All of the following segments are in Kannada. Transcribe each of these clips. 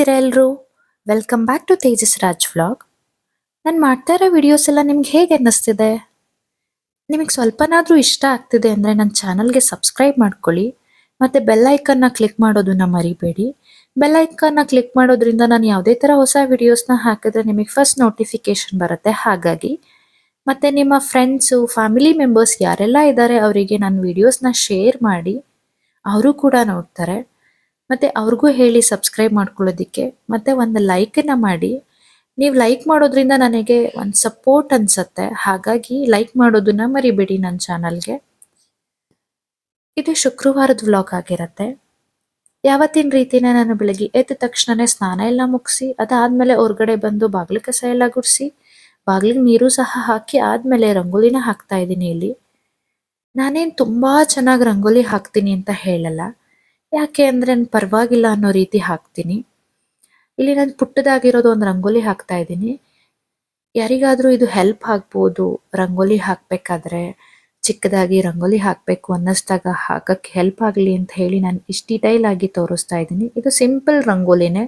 ಹೇಗಿದ್ದೀರಾ ಎಲ್ಲರೂ? Welcome back to Tejas Raj vlog. ನಾನು ಮಾಡ್ತಾ ಇರೋ ವಿಡಿಯೋಸ್ ಎಲ್ಲ ನಿಮ್ಗೆ ಹೇಗೆ ಅನ್ನಿಸ್ತಿದೆ? ನಿಮಗೆ ಸ್ವಲ್ಪನಾದರೂ ಇಷ್ಟ ಆಗ್ತಿದೆ ಅಂದರೆ ನನ್ನ ಚಾನಲ್ಗೆ ಸಬ್ಸ್ಕ್ರೈಬ್ ಮಾಡ್ಕೊಳ್ಳಿ ಮತ್ತು ಬೆಲ್ ಐಕನ್ನ ಕ್ಲಿಕ್ ಮಾಡೋದನ್ನ ಮರಿಬೇಡಿ. ಬೆಲ್ ಐಕನ್ನ ಕ್ಲಿಕ್ ಮಾಡೋದ್ರಿಂದ ನಾನು ಯಾವುದೇ ಥರ ಹೊಸ ವಿಡಿಯೋಸ್ನ ಹಾಕಿದ್ರೆ ನಿಮಗೆ ಫಸ್ಟ್ ನೋಟಿಫಿಕೇಶನ್ ಬರುತ್ತೆ. ಹಾಗಾಗಿ ಮತ್ತು ನಿಮ್ಮ ಫ್ರೆಂಡ್ಸು ಫ್ಯಾಮಿಲಿ ಮೆಂಬರ್ಸ್ ಯಾರೆಲ್ಲ ಇದ್ದಾರೆ ಅವರಿಗೆ ನನ್ನ ವಿಡಿಯೋಸ್ನ ಶೇರ್ ಮಾಡಿ, ಅವರು ಕೂಡ ನೋಡ್ತಾರೆ. ಮತ್ತು ಅವ್ರಿಗೂ ಹೇಳಿ ಸಬ್ಸ್ಕ್ರೈಬ್ ಮಾಡ್ಕೊಳ್ಳೋದಕ್ಕೆ, ಮತ್ತು ಒಂದು ಲೈಕನ್ನು ಮಾಡಿ. ನೀವು ಲೈಕ್ ಮಾಡೋದ್ರಿಂದ ನನಗೆ ಒಂದು ಸಪೋರ್ಟ್ ಅನಿಸುತ್ತೆ. ಹಾಗಾಗಿ ಲೈಕ್ ಮಾಡೋದನ್ನ ಮರಿಬೇಡಿ ನನ್ನ ಚಾನಲ್ಗೆ. ಇದು ಶುಕ್ರವಾರದ ವ್ಲಾಗ್ ಆಗಿರುತ್ತೆ. ಯಾವತ್ತಿನ ರೀತಿನೇ ನಾನು ಬೆಳಗ್ಗೆ ಎದ್ದ ತಕ್ಷಣವೇ ಸ್ನಾನ ಎಲ್ಲ ಮುಗಿಸಿ, ಅದಾದಮೇಲೆ ಹೊರಗಡೆ ಬಂದು ಬಾಗಿಲು ಕಸ ಎಲ್ಲ ಗುಡಿಸಿ, ಬಾಗಿಲಿಗೆ ನೀರು ಸಹ ಹಾಕಿ ಆದಮೇಲೆ ರಂಗೋಲಿನ ಹಾಕ್ತಾ ಇದ್ದೀನಿ. ಇಲ್ಲಿ ನಾನೇನು ತುಂಬ ಚೆನ್ನಾಗಿ ರಂಗೋಲಿ ಹಾಕ್ತೀನಿ ಅಂತ ಹೇಳಲ್ಲ, ಯಾಕೆ ಅಂದರೆ ನಾನು ಪರವಾಗಿಲ್ಲ ಅನ್ನೋ ರೀತಿ ಹಾಕ್ತೀನಿ. ಇಲ್ಲಿ ನಾನು ಪುಟ್ಟದಾಗಿರೋದು ಒಂದು ರಂಗೋಲಿ ಹಾಕ್ತಾ ಇದ್ದೀನಿ. ಯಾರಿಗಾದರೂ ಇದು ಹೆಲ್ಪ್ ಆಗ್ಬೋದು, ರಂಗೋಲಿ ಹಾಕಬೇಕಾದ್ರೆ ಚಿಕ್ಕದಾಗಿ ರಂಗೋಲಿ ಹಾಕಬೇಕು ಅನ್ನಿಸ್ದಾಗ ಹಾಕಕ್ಕೆ ಹೆಲ್ಪ್ ಆಗಲಿ ಅಂತ ಹೇಳಿ ನಾನು ಇಷ್ಟು ಡೀಟೈಲ್ ಆಗಿ ತೋರಿಸ್ತಾ ಇದ್ದೀನಿ. ಇದು ಸಿಂಪಲ್ ರಂಗೋಲಿನೇ,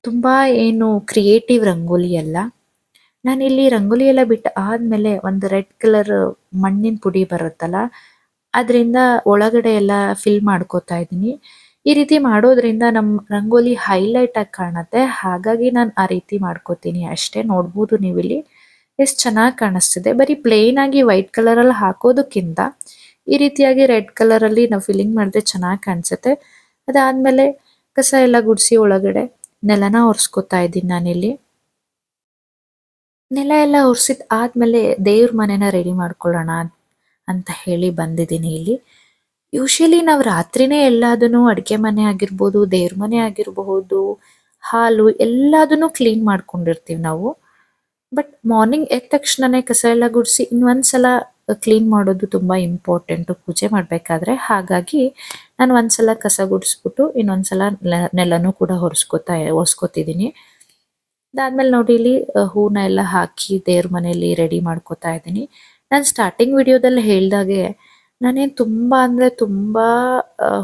ತುಂಬ ಏನು ಕ್ರಿಯೇಟಿವ್ ರಂಗೋಲಿ ಅಲ್ಲ. ನಾನಿಲ್ಲಿ ರಂಗೋಲಿ ಎಲ್ಲ ಬಿಟ್ಟು ಆದಮೇಲೆ ಒಂದು ರೆಡ್ ಕಲರ್ ಮಣ್ಣಿನ ಪುಡಿ ಬರುತ್ತಲ್ಲ, ಅದರಿಂದ ಒಳಗಡೆ ಎಲ್ಲ ಫಿಲ್ ಮಾಡ್ಕೋತಾ ಇದ್ದೀನಿ. ಈ ರೀತಿ ಮಾಡೋದ್ರಿಂದ ನಮ್ಮ ರಂಗೋಲಿ ಹೈಲೈಟ್ ಆಗಿ ಕಾಣುತ್ತೆ. ಹಾಗಾಗಿ ನಾನು ಆ ರೀತಿ ಮಾಡ್ಕೋತೀನಿ ಅಷ್ಟೇ. ನೋಡ್ಬೋದು ನೀವಿಲ್ಲಿ ಎಷ್ಟು ಚೆನ್ನಾಗಿ ಕಾಣಿಸ್ತಿದೆ. ಬರೀ ಪ್ಲೇನ್ ಆಗಿ ವೈಟ್ ಕಲರಲ್ಲಿ ಹಾಕೋದಕ್ಕಿಂತ ಈ ರೀತಿಯಾಗಿ ರೆಡ್ ಕಲರಲ್ಲಿ ನಾವು ಫಿಲ್ಲಿಂಗ್ ಮಾಡಿದ್ರೆ ಚೆನ್ನಾಗಿ ಕಾಣಿಸುತ್ತೆ. ಅದಾದಮೇಲೆ ಕಸ ಎಲ್ಲ ಗುಡಿಸಿ ಒಳಗಡೆ ನೆಲನ ಒರೆಸ್ಕೋತಾ ಇದ್ದೀನಿ ನಾನಿಲ್ಲಿ. ನೆಲ ಎಲ್ಲ ಒರೆಸಿದ ಆದಮೇಲೆ ದೇವ್ರ ಮನೆನ ರೆಡಿ ಮಾಡ್ಕೊಳ್ಳೋಣ ಅಂತ ಹೇಳಿ ಬಂದಿದ್ದೀನಿ ಇಲ್ಲಿ. ಯೂಶಲಿ ನಾವು ರಾತ್ರಿನೇ ಎಲ್ಲದನ್ನು ಅಡುಗೆ ಮನೆ ಆಗಿರ್ಬೋದು, ದೇವ್ರ ಮನೆ ಆಗಿರಬಹುದು, ಹಾಲು ಎಲ್ಲದನ್ನು ಕ್ಲೀನ್ ಮಾಡ್ಕೊಂಡಿರ್ತೀವಿ ನಾವು. ಬಟ್ ಮಾರ್ನಿಂಗ್ ಎದ್ದ ತಕ್ಷಣನೇ ಕಸ ಎಲ್ಲ ಗುಡಿಸಿ ಇನ್ನೊಂದ್ಸಲ ಕ್ಲೀನ್ ಮಾಡೋದು ತುಂಬ ಇಂಪಾರ್ಟೆಂಟು ಪೂಜೆ ಮಾಡಬೇಕಾದ್ರೆ. ಹಾಗಾಗಿ ನಾನು ಒಂದ್ಸಲ ಕಸ ಗುಡಿಸ್ಬಿಟ್ಟು ಇನ್ನೊಂದ್ಸಲ ನೆಲನೂ ಕೂಡ ಒರೆಸ್ಕೋತಿದ್ದೀನಿ. ಅದಾದಮೇಲೆ ನೋಡಿ ಇಲ್ಲಿ ಹೂನ ಎಲ್ಲ ಹಾಕಿ ದೇವ್ರ ಮನೆಯಲ್ಲಿ ರೆಡಿ ಮಾಡ್ಕೋತಾ ಇದ್ದೀನಿ. ನಾನು ಸ್ಟಾರ್ಟಿಂಗ್ ವಿಡಿಯೋದಲ್ಲಿ ಹೇಳ್ದಾಗೆ ನಾನೇನು ತುಂಬ ಅಂದರೆ ತುಂಬ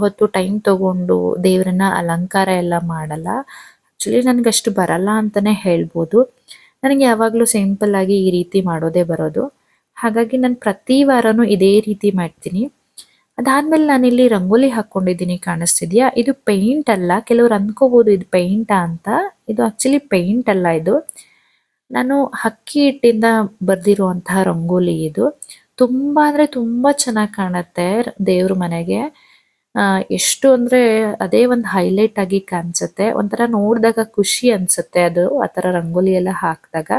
ಹೊತ್ತು ಟೈಮ್ ತಗೊಂಡು ದೇವರನ್ನ ಅಲಂಕಾರ ಎಲ್ಲ ಮಾಡಲ್ಲ. ಆ್ಯಕ್ಚುಲಿ ನನಗಷ್ಟು ಬರಲ್ಲ ಅಂತಲೇ ಹೇಳ್ಬೋದು. ನನಗೆ ಯಾವಾಗಲೂ ಸಿಂಪಲ್ಲಾಗಿ ಈ ರೀತಿ ಮಾಡೋದೇ ಬರೋದು. ಹಾಗಾಗಿ ನಾನು ಪ್ರತಿ ವಾರನೂ ಇದೇ ರೀತಿ ಮಾಡ್ತೀನಿ. ಅದಾದಮೇಲೆ ನಾನಿಲ್ಲಿ ರಂಗೋಲಿ ಹಾಕ್ಕೊಂಡಿದ್ದೀನಿ, ಕಾಣಿಸ್ತಿದೆಯಾ? ಇದು ಪೇಂಟ್ ಅಲ್ಲ. ಕೆಲವ್ರು ಅಂದ್ಕೋಬೋದು ಇದು ಪೇಂಟಾ ಅಂತ. ಇದು ಆ್ಯಕ್ಚುಲಿ ಪೇಂಟ್ ಅಲ್ಲ, ಇದು ನಾನು ಅಕ್ಕಿ ಹಿಟ್ಟಿಂದ ಬರೆದಿರುವಂತಹ ರಂಗೋಲಿ. ಇದು ತುಂಬ ಅಂದರೆ ತುಂಬ ಚೆನ್ನಾಗಿ ಕಾಣುತ್ತೆ ದೇವ್ರ ಮನೆಗೆ. ಎಷ್ಟು ಅಂದರೆ ಅದೇ ಒಂದು ಹೈಲೈಟ್ ಆಗಿ ಕಾಣಿಸುತ್ತೆ. ಒಂಥರ ನೋಡಿದಾಗ ಖುಷಿ ಅನಿಸುತ್ತೆ ಅದು, ಆ ಥರ ರಂಗೋಲಿ ಎಲ್ಲ ಹಾಕಿದಾಗ.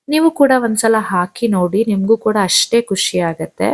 ನೀವು ಕೂಡ ಒಂದ್ಸಲ ಹಾಕಿ ನೋಡಿ, ನಿಮಗೂ ಕೂಡ ಅಷ್ಟೇ ಖುಷಿ ಆಗುತ್ತೆ.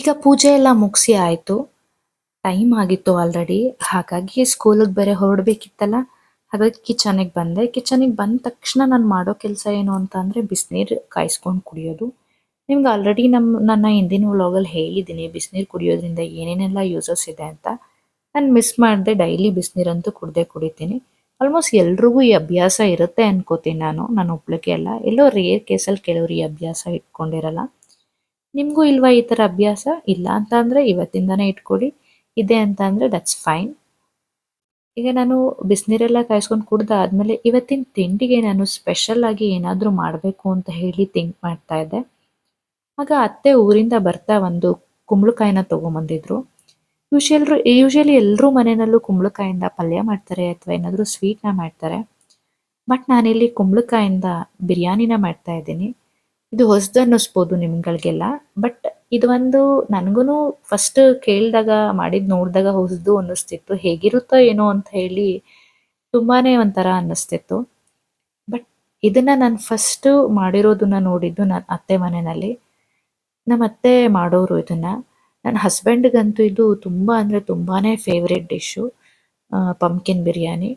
ಈಗ ಪೂಜೆ ಎಲ್ಲ ಮುಗಿಸಿ ಆಯಿತು. ಟೈಮ್ ಆಗಿತ್ತು ಆಲ್ರೆಡಿ. ಹಾಗಾಗಿ ಸ್ಕೂಲಿಗೆ ಬೇರೆ ಹೊರಡ್ಬೇಕಿತ್ತಲ್ಲ. ಹಾಗಾಗಿ ಕಿಚನಿಗೆ ಬಂದೆ. ಕಿಚನಿಗೆ ಬಂದ ತಕ್ಷಣ ನಾನು ಮಾಡೋ ಕೆಲಸ ಏನು ಅಂತ ಅಂದರೆ ಬಿಸಿನೀರು ಕಾಯಿಸ್ಕೊಂಡು ಕುಡಿಯೋದು. ನಿಮ್ಗೆ ಆಲ್ರೆಡಿ ನನ್ನ ಹಿಂದಿನ ವ್ಲಾಗಲ್ಲಿ ಹೇಳಿದ್ದೀನಿ ಬಿಸಿನೀರು ಕುಡಿಯೋದ್ರಿಂದ ಏನೇನೆಲ್ಲ ಯೂಸಸ್ ಇದೆ ಅಂತ. ನಾನು ಮಿಸ್ ಮಾಡದೆ ಡೈಲಿ ಬಿಸಿನೀರಂತೂ ಕುಡಿತೀನಿ. ಆಲ್ಮೋಸ್ಟ್ ಎಲ್ರಿಗೂ ಈ ಅಭ್ಯಾಸ ಇರುತ್ತೆ ಅನ್ಕೋತೀನಿ ನಾನು. ನಾನು ಒಬ್ಳಿಗೆ ಅಲ್ಲ. ಎಲ್ಲೋ ರೇರ್ ಕೇಸಲ್ಲಿ ಕೆಲವರು ಈ ಅಭ್ಯಾಸ ಇಟ್ಕೊಂಡಿರಲ್ಲ. ನಿಮಗೂ ಇಲ್ವಾ ಈ ಥರ ಅಭ್ಯಾಸ? ಇಲ್ಲ ಅಂತ ಅಂದರೆ ಇವತ್ತಿಂದನೇ ಇಟ್ಕೊಳ್ಳಿ. ಇದೆ ಅಂತ ಅಂದರೆ ದಟ್ಸ್ ಫೈನ್. ಈಗ ನಾನು ಬಿಸಿನೀರೆಲ್ಲ ಕಾಯಿಸ್ಕೊಂಡು ಕುಡ್ದಾದ್ಮೇಲೆ ಇವತ್ತಿನ ತಿಂಡಿಗೆ ನಾನು ಸ್ಪೆಷಲ್ ಆಗಿ ಏನಾದರೂ ಮಾಡಬೇಕು ಅಂತ ಹೇಳಿ ಥಿಂಕ್ ಮಾಡ್ತಾ ಇದ್ದೆ. ಆಗ ಅತ್ತೆ ಊರಿಂದ ಬರ್ತಾ ಒಂದು ಕುಂಬಳಕಾಯಿನ ತೊಗೊಂಬಂದಿದ್ರು. ಯೂಶಲಿ ಎಲ್ಲರೂ ಮನೆಯಲ್ಲೂ ಕುಂಬಳಕಾಯಿಂದ ಪಲ್ಯ ಮಾಡ್ತಾರೆ ಅಥವಾ ಏನಾದರೂ ಸ್ವೀಟ್ನ ಮಾಡ್ತಾರೆ. ಬಟ್ ನಾನಿಲ್ಲಿ ಕುಂಬಳಕಾಯಿಂದ ಬಿರಿಯಾನಿನ ಮಾಡ್ತಾ ಇದ್ದೀನಿ. ಇದು ಹೊಸದು ಅನ್ನಿಸ್ಬೋದು ನಿಮ್ಗಳಿಗೆಲ್ಲ. ಬಟ್ ಇದು ಒಂದು ನನಗೂ ಫಸ್ಟ್ ಕೇಳಿದಾಗ ನೋಡಿದಾಗ ಹೊಸದು ಅನ್ನಿಸ್ತಿತ್ತು. ಹೇಗಿರುತ್ತೋ ಏನೋ ಅಂತ ಹೇಳಿ ತುಂಬಾ ಒಂಥರ ಅನ್ನಿಸ್ತಿತ್ತು. ಬಟ್ ಇದನ್ನು ನಾನು ಫಸ್ಟು ಮಾಡಿರೋದನ್ನ ನೋಡಿದ್ದು ನನ್ನ ಅತ್ತೆ ಮನೆಯಲ್ಲಿ. ನಮ್ಮ ಅತ್ತೆ ಮಾಡೋರು ಇದನ್ನು. ನನ್ನ ಹಸ್ಬೆಂಡ್ಗಂತೂ ಇದು ತುಂಬ ಅಂದರೆ ತುಂಬಾ ಫೇವ್ರೆಟ್ ಡಿಶ್ಶು, ಪಂಪ್ಕಿನ್ ಬಿರಿಯಾನಿ.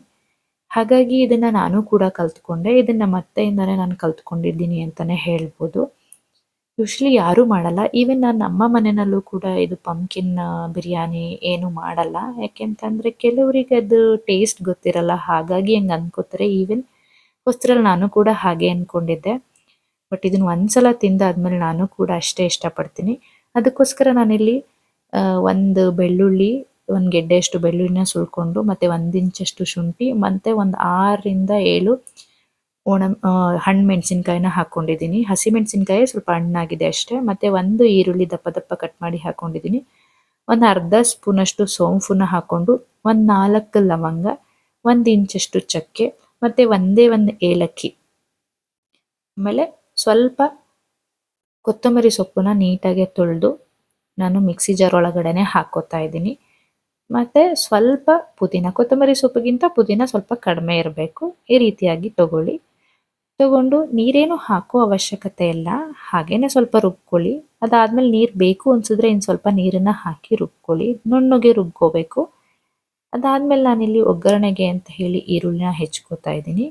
ಹಾಗಾಗಿ ಇದನ್ನು ನಾನು ಕೂಡ ಕಲ್ತ್ಕೊಂಡೆ. ಇದನ್ನು ನಮ್ಮ ಅತ್ತೆಯಿಂದನೇ ನಾನು ಕಲ್ತ್ಕೊಂಡಿದ್ದೀನಿ ಅಂತಲೇ ಹೇಳ್ಬೋದು. ಯೂಶ್ವಲಿ ಯಾರೂ ಮಾಡಲ್ಲ. ಈವನ್ ನನ್ನ ಅಮ್ಮ ಮನೆಯಲ್ಲೂ ಕೂಡ ಇದು ಪಂಪ್ಕಿನ್ ಬಿರಿಯಾನಿ ಏನು ಮಾಡಲ್ಲ. ಯಾಕೆಂತಂದರೆ ಕೆಲವರಿಗೆ ಅದು ಟೇಸ್ಟ್ ಗೊತ್ತಿರಲ್ಲ. ಹಾಗಾಗಿ ಹಂಗೆ ಅಂದ್ಕೋತಾರೆ. ಈವನ್ ಹೊಸ್ತ್ರಲ್ಲಿ ನಾನು ಕೂಡ ಹಾಗೆ ಅಂದ್ಕೊಂಡಿದ್ದೆ. ಬಟ್ ಇದನ್ನು ಒಂದ್ಸಲ ತಿಂದಾದ್ಮೇಲೆ ನಾನು ಕೂಡ ಅಷ್ಟೇ ಇಷ್ಟಪಡ್ತೀನಿ. ಅದಕ್ಕೋಸ್ಕರ ನಾನಿಲ್ಲಿ ಒಂದು ಬೆಳ್ಳುಳ್ಳಿ, ಒಂದು ಗೆಡ್ಡೆಯಷ್ಟು ಬೆಳ್ಳುಳ್ಳಿನ ಸುಲ್ಕೊಂಡು, ಮತ್ತು 1 ಇಂಚಷ್ಟು ಶುಂಠಿ, ಮತ್ತು ಒಂದು 6ರಿಂದ 7 ಹಣ್ಣು ಮೆಣಸಿನ್ಕಾಯಿನ ಹಾಕ್ಕೊಂಡಿದ್ದೀನಿ. ಹಸಿಮೆಣಸಿನ್ಕಾಯಿ ಸ್ವಲ್ಪ ಹಣ್ಣಾಗಿದೆ ಅಷ್ಟೇ. ಮತ್ತು ಒಂದು ಈರುಳ್ಳಿ ದಪ್ಪ ದಪ್ಪ ಕಟ್ ಮಾಡಿ ಹಾಕ್ಕೊಂಡಿದ್ದೀನಿ. ಒಂದು ಅರ್ಧ ಸ್ಪೂನಷ್ಟು ಸೋಂಪನ್ನ ಹಾಕ್ಕೊಂಡು, ಒಂದು 4 ಲವಂಗ, 1 ಇಂಚಷ್ಟು ಚಕ್ಕೆ, ಮತ್ತು ಒಂದು ಏಲಕ್ಕಿ, ಆಮೇಲೆ ಸ್ವಲ್ಪ ಕೊತ್ತಂಬರಿ ಸೊಪ್ಪನ್ನ ನೀಟಾಗಿ ತೊಳೆದು ನಾನು ಮಿಕ್ಸಿ ಜಾರ್ ಒಳಗಡೆನೆ ಹಾಕ್ಕೋತಾ ಇದ್ದೀನಿ. ಮತ್ತು ಸ್ವಲ್ಪ ಪುದೀನ, ಕೊತ್ತಂಬರಿ ಸೊಪ್ಪಿಗಿಂತ ಪುದೀನ ಸ್ವಲ್ಪ ಕಡಿಮೆ ಇರಬೇಕು. ಈ ರೀತಿಯಾಗಿ ತಗೊಂಡು ನೀರೇನು ಹಾಕೋ ಅವಶ್ಯಕತೆ ಇಲ್ಲ, ಹಾಗೇನೆ ಸ್ವಲ್ಪ ರುಬ್ಕೊಳ್ಳಿ. ಅದಾದಮೇಲೆ ನೀರು ಬೇಕು ಅನಿಸಿದ್ರೆ ಇನ್ನು ಸ್ವಲ್ಪ ನೀರನ್ನು ಹಾಕಿ ರುಬ್ಕೊಳ್ಳಿ. ನುಣ್ಣಗೆ ರುಬ್ಕೋಬೇಕು. ಅದಾದಮೇಲೆ ನಾನಿಲ್ಲಿ ಒಗ್ಗರಣೆಗೆ ಅಂತ ಹೇಳಿ ಈರುಳ್ಳಿನ ಹೆಚ್ಕೋತಾ ಇದ್ದೀನಿ.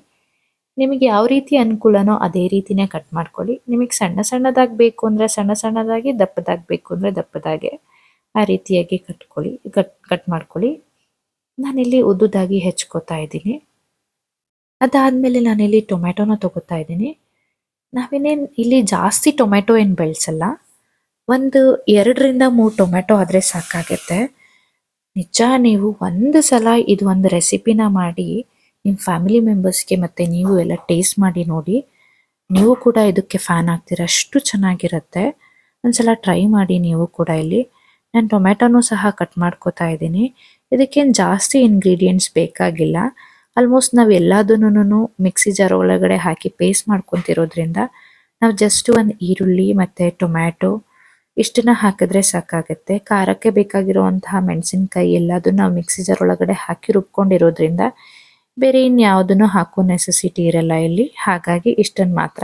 ನಿಮಗೆ ಯಾವ ರೀತಿ ಅನುಕೂಲನೋ ಅದೇ ರೀತಿನೇ ಕಟ್ ಮಾಡ್ಕೊಳ್ಳಿ. ನಿಮಗೆ ಸಣ್ಣ ಸಣ್ಣದಾಗಿ ಬೇಕು ಅಂದರೆ ಸಣ್ಣ ಸಣ್ಣದಾಗಿ, ದಪ್ಪದಾಗಿ ಬೇಕು ಅಂದರೆ ದಪ್ಪದಾಗೆ ಆ ರೀತಿಯಾಗಿ ಕಟ್ ಮಾಡ್ಕೊಳ್ಳಿ. ನಾನಿಲ್ಲಿ ಉದ್ದುದಾಗಿ ಹೆಚ್ಕೋತಾ ಇದ್ದೀನಿ. ಅದಾದಮೇಲೆ ನಾನಿಲ್ಲಿ ಟೊಮೆಟೊನ ತೊಗೋತಾ ಇದ್ದೀನಿ. ನಾವೇನೇನು ಇಲ್ಲಿ ಜಾಸ್ತಿ ಟೊಮೆಟೊ ಏನು ಬೆಳೆಸಲ್ಲ. ಒಂದು 2ರಿಂದ 3 ಟೊಮೆಟೊ ಆದರೆ ಸಾಕಾಗುತ್ತೆ. ನಿಜ ನೀವು ಒಂದು ಸಲ ಇದು ಒಂದು ರೆಸಿಪಿನ ಮಾಡಿ ನಿಮ್ಮ ಫ್ಯಾಮಿಲಿ ಮೆಂಬರ್ಸ್ಗೆ ಮತ್ತು ನೀವು ಎಲ್ಲ ಟೇಸ್ಟ್ ಮಾಡಿ ನೋಡಿ. ನೀವು ಕೂಡ ಇದಕ್ಕೆ ಫ್ಯಾನ್ ಆಗ್ತೀರ, ಅಷ್ಟು ಚೆನ್ನಾಗಿರುತ್ತೆ. ಒಂದ್ಸಲ ಟ್ರೈ ಮಾಡಿ ನೀವು ಕೂಡ. ಇಲ್ಲಿ ನಾನು ಟೊಮೆಟೊನೂ ಸಹ ಕಟ್ ಮಾಡ್ಕೋತಾ ಇದ್ದೀನಿ. ಇದಕ್ಕೇನು ಜಾಸ್ತಿ ಇಂಗ್ರೀಡಿಯೆಂಟ್ಸ್ ಬೇಕಾಗಿಲ್ಲ. ಆಲ್ಮೋಸ್ಟ್ ನಾವು ಎಲ್ಲದನ್ನೂ ಮಿಕ್ಸಿ ಜಾರ್ ಒಳಗಡೆ ಹಾಕಿ ಪೇಸ್ಟ್ ಮಾಡ್ಕೊತಿರೋದ್ರಿಂದ ನಾವು ಜಸ್ಟ್ ಒಂದು ಈರುಳ್ಳಿ ಮತ್ತು ಟೊಮ್ಯಾಟೊ ಇಷ್ಟನ್ನ ಹಾಕಿದ್ರೆ ಸಾಕಾಗುತ್ತೆ. ಖಾರಕ್ಕೆ ಬೇಕಾಗಿರುವಂತಹ ಮೆಣಸಿನ್ಕಾಯಿ ಎಲ್ಲದನ್ನು ನಾವು ಮಿಕ್ಸಿ ಜಾರ್ ಒಳಗಡೆ ಹಾಕಿ ರುಬ್ಕೊಂಡಿರೋದ್ರಿಂದ ಬೇರೆ ಇನ್ಯಾವುದನ್ನು ಹಾಕೋ ನೆಸೆಸಿಟಿ ಇರಲ್ಲ ಇಲ್ಲಿ. ಹಾಗಾಗಿ ಇಷ್ಟನ್ನು ಮಾತ್ರ.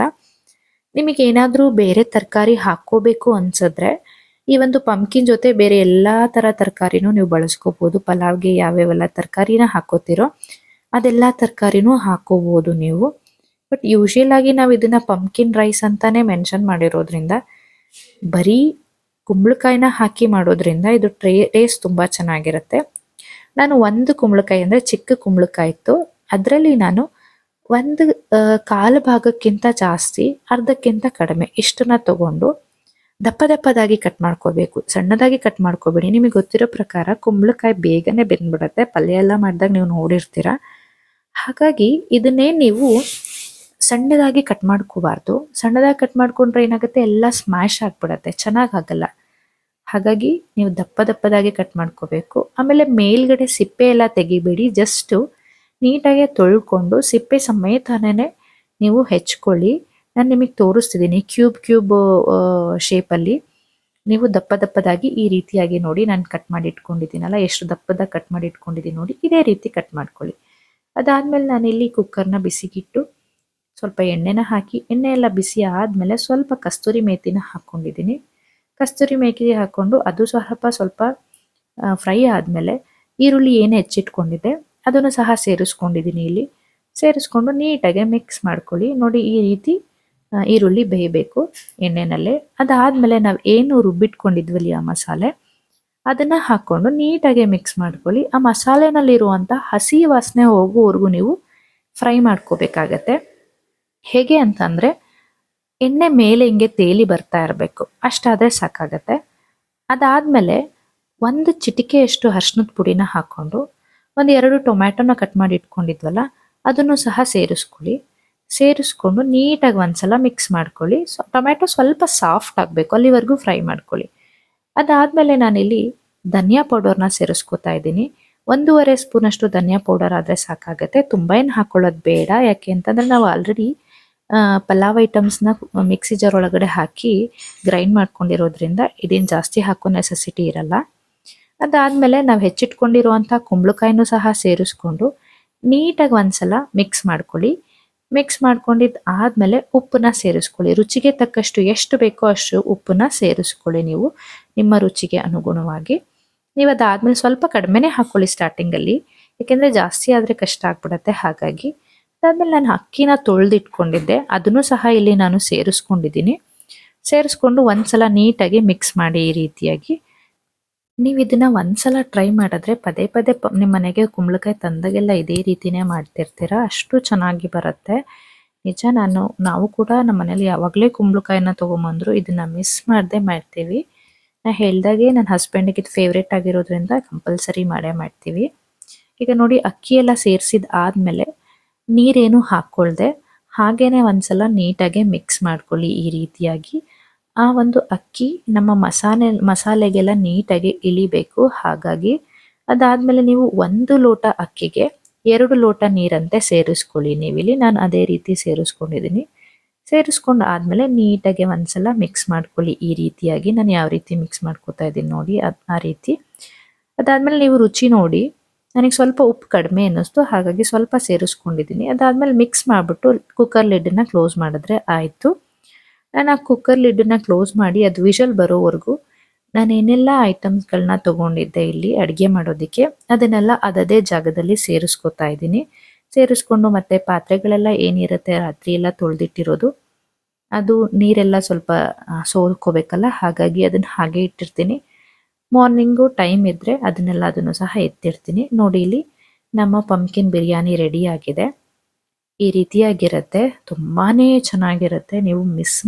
ನಿಮಗೇನಾದರೂ ಬೇರೆ ತರಕಾರಿ ಹಾಕ್ಕೋಬೇಕು ಅನ್ಸಿದ್ರೆ ಈ ಒಂದು ಪಂಪ್ಕಿನ್ ಜೊತೆ ಬೇರೆ ಎಲ್ಲ ಥರ ತರಕಾರಿನೂ ನೀವು ಬಳಸ್ಕೋಬೋದು. ಪಲಾವ್ಗೆ ಯಾವ್ಯಾವೆಲ್ಲ ತರಕಾರಿನ ಹಾಕೋತಿರೋ ಅದೆಲ್ಲ ತರಕಾರಿನೂ ಹಾಕೋಬೋದು ನೀವು. ಬಟ್ ಯೂಶುವಲ್ ಆಗಿ ನಾವು ಇದನ್ನು ಪಂಪ್ಕಿನ್ ರೈಸ್ ಅಂತಾನೆ ಮೆನ್ಷನ್ ಮಾಡಿರೋದ್ರಿಂದ, ಬರೀ ಕುಂಬಳಕಾಯಿನ ಹಾಕಿ ಮಾಡೋದ್ರಿಂದ ಇದು ಟೇಸ್ಟ್ ತುಂಬ ಚೆನ್ನಾಗಿರುತ್ತೆ. ನಾನು ಒಂದು ಕುಂಬಳಕಾಯಿ ಅಂದರೆ ಚಿಕ್ಕ ಕುಂಬಳಕಾಯಿ ಇತ್ತು, ಅದರಲ್ಲಿ ನಾನು ಒಂದು ಕಾಲು ಭಾಗಕ್ಕಿಂತ ಜಾಸ್ತಿ, ಅರ್ಧಕ್ಕಿಂತ ಕಡಿಮೆ ಇಷ್ಟನ್ನ ತಗೊಂಡು ದಪ್ಪ ದಪ್ಪದಾಗಿ ಕಟ್ ಮಾಡ್ಕೋಬೇಕು. ಸಣ್ಣದಾಗಿ ಕಟ್ ಮಾಡ್ಕೋಬೇಡಿ. ನಿಮಗೆ ಗೊತ್ತಿರೋ ಪ್ರಕಾರ ಕುಂಬಳಕಾಯಿ ಬೇಗನೆ ಬೆಂದ್ಬಿಡುತ್ತೆ. ಪಲ್ಯ ಎಲ್ಲ ಮಾಡಿದಾಗ ನೀವು ನೋಡಿರ್ತೀರ. ಹಾಗಾಗಿ ಇದನ್ನೇ ನೀವು ಸಣ್ಣದಾಗಿ ಕಟ್ ಮಾಡ್ಕೋಬಾರ್ದು. ಸಣ್ಣದಾಗಿ ಕಟ್ ಮಾಡ್ಕೊಂಡ್ರೆ ಏನಾಗುತ್ತೆ, ಎಲ್ಲ ಸ್ಮ್ಯಾಶ್ ಆಗಿಬಿಡತ್ತೆ, ಚೆನ್ನಾಗಾಗಲ್ಲ. ಹಾಗಾಗಿ ನೀವು ದಪ್ಪ ದಪ್ಪದಾಗಿ ಕಟ್ ಮಾಡ್ಕೋಬೇಕು. ಆಮೇಲೆ ಮೇಲ್ಗಡೆ ಸಿಪ್ಪೆ ಎಲ್ಲ ತೆಗಿಬೇಡಿ. ಜಸ್ಟು ನೀಟಾಗಿ ತೊಳ್ಕೊಂಡು ಸಿಪ್ಪೆ ಸಮೇತನೇ ನೀವು ಹೆಚ್ಕೊಳ್ಳಿ. ನಾನು ನಿಮಗೆ ತೋರಿಸ್ತಿದ್ದೀನಿ ಕ್ಯೂಬ್ ಶೇಪಲ್ಲಿ ನೀವು ದಪ್ಪ ದಪ್ಪದಾಗಿ ಈ ರೀತಿಯಾಗಿ ನೋಡಿ. ನಾನು ಕಟ್ ಮಾಡಿ ಇಟ್ಕೊಂಡಿದ್ದೀನಲ್ಲ, ಎಷ್ಟು ದಪ್ಪದಾಗಿ ಕಟ್ ಮಾಡಿ ಇಟ್ಕೊಂಡಿದ್ದೀನಿ ನೋಡಿ, ಇದೇ ರೀತಿ ಕಟ್ ಮಾಡ್ಕೊಳ್ಳಿ. ಅದಾದಮೇಲೆ ನಾನಿಲ್ಲಿ ಕುಕ್ಕರ್ನ ಬಿಸಿಗಿಟ್ಟು ಸ್ವಲ್ಪ ಎಣ್ಣೆನ ಹಾಕಿ, ಎಣ್ಣೆ ಎಲ್ಲ ಬಿಸಿ ಆದಮೇಲೆ ಸ್ವಲ್ಪ ಕಸ್ತೂರಿ ಮೇಥಿನ ಹಾಕ್ಕೊಂಡಿದ್ದೀನಿ. ಕಸ್ತೂರಿ ಮೇಥಿ ಹಾಕ್ಕೊಂಡು ಅದು ಸ್ವಲ್ಪ ಫ್ರೈ ಆದಮೇಲೆ ಈರುಳ್ಳಿ ಏನು ಹೆಚ್ಚಿಟ್ಕೊಂಡಿದ್ದೆ ಅದನ್ನು ಸಹ ಸೇರಿಸ್ಕೊಂಡಿದ್ದೀನಿ ಇಲ್ಲಿ. ಸೇರಿಸ್ಕೊಂಡು ನೀಟಾಗಿ ಮಿಕ್ಸ್ ಮಾಡ್ಕೊಳ್ಳಿ. ನೋಡಿ ಈ ರೀತಿ ಈರುಳ್ಳಿ ಬೇಯಬೇಕು ಎಣ್ಣೆನಲ್ಲೇ. ಅದಾದಮೇಲೆ ನಾವು ಏನು ರುಬ್ಬಿಟ್ಕೊಂಡಿದ್ವಲ್ಲಿ ಆ ಮಸಾಲೆ ಅದನ್ನು ಹಾಕ್ಕೊಂಡು ನೀಟಾಗಿ ಮಿಕ್ಸ್ ಮಾಡ್ಕೊಳ್ಳಿ. ಆ ಮಸಾಲೆನಲ್ಲಿರುವಂಥ ಹಸಿ ವಾಸನೆ ಹೋಗುವವರೆಗೂ ನೀವು ಫ್ರೈ ಮಾಡ್ಕೋಬೇಕಾಗತ್ತೆ. ಹೇಗೆ ಅಂತಂದರೆ ಎಣ್ಣೆ ಮೇಲೆ ಹಿಂಗೆ ತೇಲಿ ಬರ್ತಾ ಇರಬೇಕು, ಅಷ್ಟಾದರೆ ಸಾಕಾಗತ್ತೆ. ಅದಾದಮೇಲೆ ಒಂದು ಚಿಟಿಕೆಯಷ್ಟು ಅರ್ಶಿನದ ಪುಡಿನ ಹಾಕ್ಕೊಂಡು ಒಂದು 2 ಟೊಮ್ಯಾಟೊನ ಕಟ್ ಮಾಡಿ ಇಟ್ಕೊಂಡಿದ್ವಲ್ಲ ಅದನ್ನು ಸಹ ಸೇರಿಸ್ಕೊಳ್ಳಿ. ಸೇರಿಸ್ಕೊಂಡು ನೀಟಾಗಿ ಒಂದ್ಸಲ ಮಿಕ್ಸ್ ಮಾಡ್ಕೊಳ್ಳಿ. ಟೊಮ್ಯಾಟೊ ಸ್ವಲ್ಪ ಸಾಫ್ಟ್ ಆಗಬೇಕು, ಅಲ್ಲಿವರೆಗೂ ಫ್ರೈ ಮಾಡ್ಕೊಳ್ಳಿ. ಅದಾದಮೇಲೆ ನಾನಿಲ್ಲಿ ಧನಿಯಾ ಪೌಡರ್ನ ಸೇರಿಸ್ಕೊತಾ ಇದ್ದೀನಿ. 1.5 ಸ್ಪೂನಷ್ಟು ಧನಿಯಾ ಪೌಡರ್ ಆದರೆ ಸಾಕಾಗತ್ತೆ. ತುಂಬ ಏನು ಹಾಕ್ಕೊಳ್ಳೋದು ಬೇಡ. ಯಾಕೆ ಅಂತಂದರೆ ನಾವು ಆಲ್ರೆಡಿ ಪಲಾವ್ ಐಟಮ್ಸ್ನ ಮಿಕ್ಸಿ ಜಾರ್ ಒಳಗಡೆ ಹಾಕಿ ಗ್ರೈಂಡ್ ಮಾಡ್ಕೊಂಡಿರೋದ್ರಿಂದ ಇದೇನು ಜಾಸ್ತಿ ಹಾಕೋ ನೆಸೆಸಿಟಿ ಇರಲ್ಲ. ಅದಾದಮೇಲೆ ನಾವು ಹೆಚ್ಚಿಟ್ಕೊಂಡಿರುವಂಥ ಕುಂಬಳಕಾಯಿನೂ ಸಹ ಸೇರಿಸ್ಕೊಂಡು ನೀಟಾಗಿ ಒಂದ್ಸಲ ಮಿಕ್ಸ್ ಮಾಡ್ಕೊಳ್ಳಿ. ಮಿಕ್ಸ್ ಮಾಡ್ಕೊಂಡಿದ್ದು ಆದಮೇಲೆ ಉಪ್ಪನ್ನ ಸೇರಿಸ್ಕೊಳ್ಳಿ. ರುಚಿಗೆ ತಕ್ಕಷ್ಟು ಎಷ್ಟು ಬೇಕೋ ಅಷ್ಟು ಉಪ್ಪನ್ನ ಸೇರಿಸ್ಕೊಳ್ಳಿ ನೀವು ನಿಮ್ಮ ರುಚಿಗೆ ಅನುಗುಣವಾಗಿ. ನೀವು ಅದಾದಮೇಲೆ ಸ್ವಲ್ಪ ಕಡಿಮೆನೇ ಹಾಕ್ಕೊಳ್ಳಿ ಸ್ಟಾರ್ಟಿಂಗಲ್ಲಿ, ಯಾಕೆಂದರೆ ಜಾಸ್ತಿ ಆದರೆ ಕಷ್ಟ ಆಗ್ಬಿಡತ್ತೆ. ಹಾಗಾಗಿ ಅದಾದಮೇಲೆ ನಾನು ಅಕ್ಕಿನ ತೊಳೆದಿಟ್ಕೊಂಡಿದ್ದೆ ಅದನ್ನು ಸಹ ಇಲ್ಲಿ ನಾನು ಸೇರಿಸ್ಕೊಂಡಿದ್ದೀನಿ. ಸೇರಿಸ್ಕೊಂಡು ಒಂದ್ಸಲ ನೀಟಾಗಿ ಮಿಕ್ಸ್ ಮಾಡಿ. ಈ ರೀತಿಯಾಗಿ ನೀವು ಇದನ್ನು ಒಂದ್ಸಲ ಟ್ರೈ ಮಾಡಿದ್ರೆ ಪದೇ ಪದೇ ನಿಮ್ಮ ಮನೆಗೆ ಕುಂಬಳಕಾಯಿ ತಂದಾಗೆಲ್ಲ ಇದೇ ರೀತಿನೇ ಮಾಡ್ತಿರ್ತೀರ, ಅಷ್ಟು ಚೆನ್ನಾಗಿ ಬರುತ್ತೆ. ನಿಜ ನಾವು ಕೂಡ ನಮ್ಮ ಮನೇಲಿ ಯಾವಾಗಲೇ ಕುಂಬಳಕಾಯಿನ ತೊಗೊಂಬಂದ್ರು ಇದನ್ನು ಮಿಸ್ ಮಾಡದೆ ಮಾಡ್ತೀವಿ. ನಾ ಹೇಳ್ದಾಗೆ ನನ್ನ ಹಸ್ಬೆಂಡಿಗೆ ಇದು ಫೇವ್ರೇಟ್ ಆಗಿರೋದ್ರಿಂದ ಕಂಪಲ್ಸರಿ ಮಾಡೇ ಮಾಡ್ತೀವಿ. ಈಗ ನೋಡಿ ಅಕ್ಕಿ ಎಲ್ಲ ಸೇರಿಸಿದ ಆದಮೇಲೆ ನೀರೇನು ಹಾಕ್ಕೊಳ್ದೆ ಹಾಗೇನೆ ಒಂದ್ಸಲ ನೀಟಾಗಿ ಮಿಕ್ಸ್ ಮಾಡ್ಕೊಳ್ಳಿ. ಈ ರೀತಿಯಾಗಿ ಆ ಒಂದು ಅಕ್ಕಿ ನಮ್ಮ ಮಸಾಲೆಗೆಲ್ಲ ನೀಟಾಗಿ ಇಳಿಬೇಕು. ಹಾಗಾಗಿ ಅದಾದಮೇಲೆ ನೀವು 1 ಲೋಟ ಅಕ್ಕಿಗೆ 2 ಲೋಟ ನೀರಂತೆ ಸೇರಿಸ್ಕೊಳ್ಳಿ. ನೀವಿಲ್ಲಿ ನಾನು ಅದೇ ರೀತಿ ಸೇರಿಸ್ಕೊಂಡಿದ್ದೀನಿ. ಸೇರಿಸ್ಕೊಂಡು ಆದಮೇಲೆ ನೀಟಾಗಿ ಒಂದ್ಸಲ ಮಿಕ್ಸ್ ಮಾಡ್ಕೊಳ್ಳಿ. ಈ ರೀತಿಯಾಗಿ ನಾನು ಯಾವ ರೀತಿ ಮಿಕ್ಸ್ ಮಾಡ್ಕೊತಾ ಇದ್ದೀನಿ ನೋಡಿ ಆ ರೀತಿ. ಅದಾದಮೇಲೆ ನೀವು ರುಚಿ ನೋಡಿ, ನನಗೆ ಸ್ವಲ್ಪ ಉಪ್ಪು ಕಡಿಮೆ ಅನ್ನಿಸ್ತು, ಹಾಗಾಗಿ ಸ್ವಲ್ಪ ಸೇರಿಸ್ಕೊಂಡಿದ್ದೀನಿ. ಅದಾದಮೇಲೆ ಮಿಕ್ಸ್ ಮಾಡಿಬಿಟ್ಟು ಕುಕ್ಕರ್ ಲಿಡ್ಡನ್ನು ಕ್ಲೋಸ್ ಮಾಡಿದ್ರೆ ಆಯಿತು. ನಾನು ಆ ಕುಕ್ಕರ್ ಲಿಡ್ಡನ್ನು ಕ್ಲೋಸ್ ಮಾಡಿ ಅದು ವಿಷಲ್ ಬರೋವರೆಗೂ ನಾನು ಏನೆಲ್ಲ ಐಟಮ್ಸ್ಗಳನ್ನ ತೊಗೊಂಡಿದ್ದೆ ಇಲ್ಲಿ ಅಡುಗೆ ಮಾಡೋದಕ್ಕೆ ಅದನ್ನೆಲ್ಲ ಅದೇ ಜಾಗದಲ್ಲಿ ಸೇರಿಸ್ಕೊತಾ ಇದ್ದೀನಿ. ಸೇರಿಸ್ಕೊಂಡು ಮತ್ತೆ ಪಾತ್ರೆಗಳೆಲ್ಲ ಏನಿರುತ್ತೆ ರಾತ್ರಿ ಎಲ್ಲ ತೊಳೆದಿಟ್ಟಿರೋದು ಅದು ನೀರೆಲ್ಲ ಸ್ವಲ್ಪ ಸೋರ್ಕೋಬೇಕಲ್ಲ, ಹಾಗಾಗಿ ಅದನ್ನು ಹಾಗೆ ಇಟ್ಟಿರ್ತೀನಿ. ಮಾರ್ನಿಂಗು ಟೈಮ್ ಇದ್ದರೆ ಅದನ್ನು ಸಹ ಎತ್ತಿಡ್ತೀನಿ. ನೋಡಿ ಇಲ್ಲಿ ನಮ್ಮ ಪಂಪ್ಕಿನ್ ಬಿರಿಯಾನಿ ರೆಡಿ ಆಗಿದೆ. ಈ ರೀತಿಯಾಗಿರುತ್ತೆ, ತುಂಬಾ ಚೆನ್ನಾಗಿರುತ್ತೆ. ನೀವು ಮಿಸ್